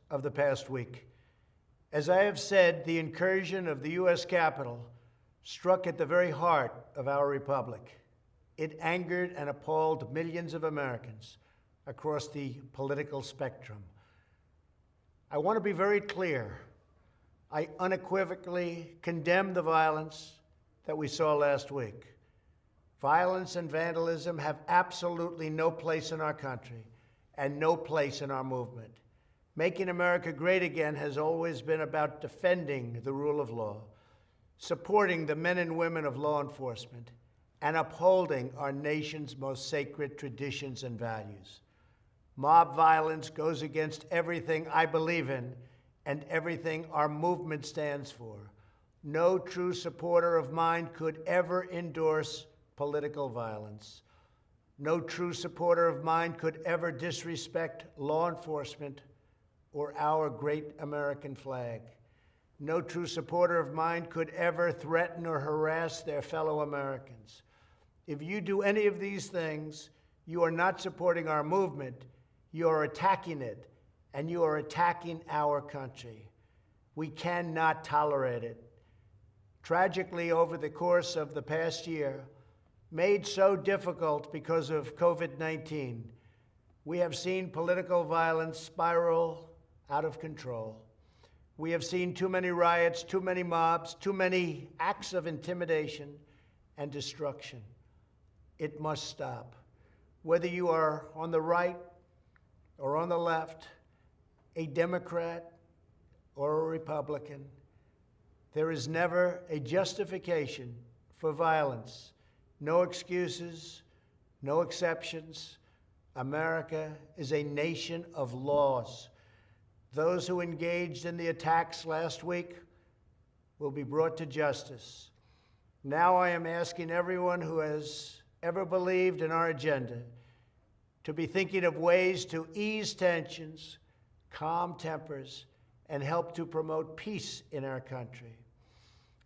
of the past week. As I have said, the incursion of the U.S. Capitol struck at the very heart of our republic. It angered and appalled millions of Americans across the political spectrum. I want to be very clear. I unequivocally condemn the violence that we saw last week. Violence and vandalism have absolutely no place in our country and no place in our movement. Making America great again has always been about defending the rule of law, supporting the men and women of law enforcement, and upholding our nation's most sacred traditions and values. Mob violence goes against everything I believe in and everything our movement stands for. No true supporter of mine could ever endorse political violence. No true supporter of mine could ever disrespect law enforcement or our great American flag. No true supporter of mine could ever threaten or harass their fellow Americans. If you do any of these things, you are not supporting our movement, you are attacking it, and you are attacking our country. We cannot tolerate it. Tragically, over the course of the past year, made so difficult because of COVID-19, we have seen political violence spiral out of control. We have seen too many riots, too many mobs, too many acts of intimidation and destruction. It must stop. Whether you are on the right or on the left, a Democrat or a Republican, there is never a justification for violence. No excuses, no exceptions. America is a nation of laws. Those who engaged in the attacks last week will be brought to justice. Now I am asking everyone who has ever believed in our agenda to be thinking of ways to ease tensions, calm tempers, and help to promote peace in our country.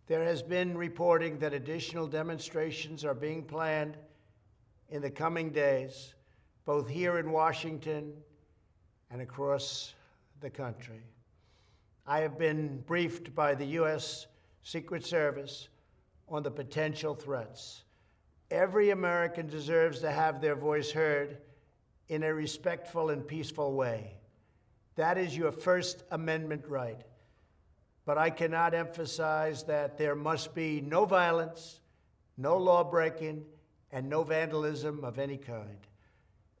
There has been reporting that additional demonstrations are being planned in the coming days, both here in Washington and across the country. I have been briefed by the U.S. Secret Service on the potential threats. Every American deserves to have their voice heard in a respectful and peaceful way. That is your First Amendment right. But I cannot emphasize that there must be no violence, no law-breaking, and no vandalism of any kind.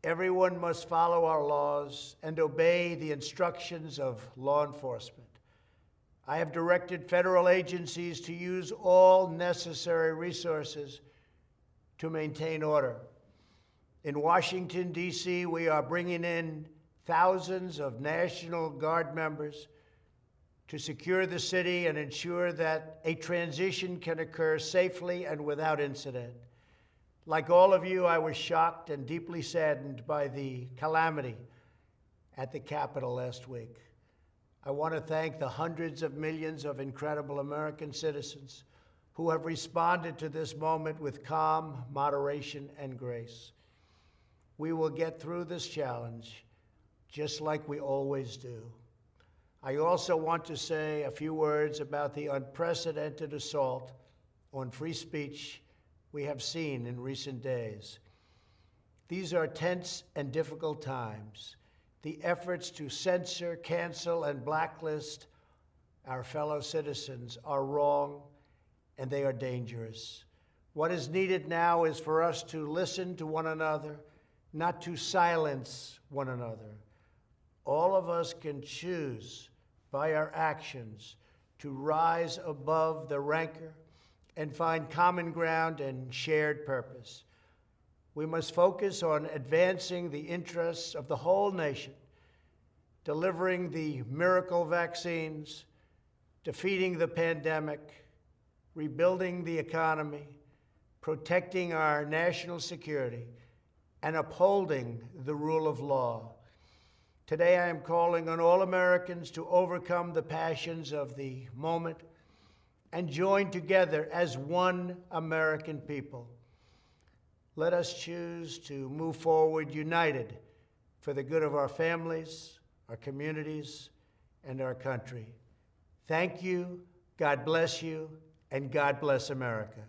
Everyone must follow our laws and obey the instructions of law enforcement. I have directed federal agencies to use all necessary resources to maintain order. In Washington, D.C., we are bringing in thousands of National Guard members to secure the city and ensure that a transition can occur safely and without incident. Like all of you, I was shocked and deeply saddened by the calamity at the Capitol last week. I want to thank the hundreds of millions of incredible American citizens who have responded to this moment with calm, moderation, and grace. We will get through this challenge just like we always do. I also want to say a few words about the unprecedented assault on free speech we have seen in recent days. These are tense and difficult times. The efforts to censor, cancel, and blacklist our fellow citizens are wrong, and they are dangerous. What is needed now is for us to listen to one another, not to silence one another. All of us can choose by our actions to rise above the rancor and find common ground and shared purpose. We must focus on advancing the interests of the whole nation, delivering the miracle vaccines, defeating the pandemic, rebuilding the economy, protecting our national security, and upholding the rule of law. Today, I am calling on all Americans to overcome the passions of the moment and join together as one American people. Let us choose to move forward united for the good of our families, our communities, and our country. Thank you, God bless you, and God bless America.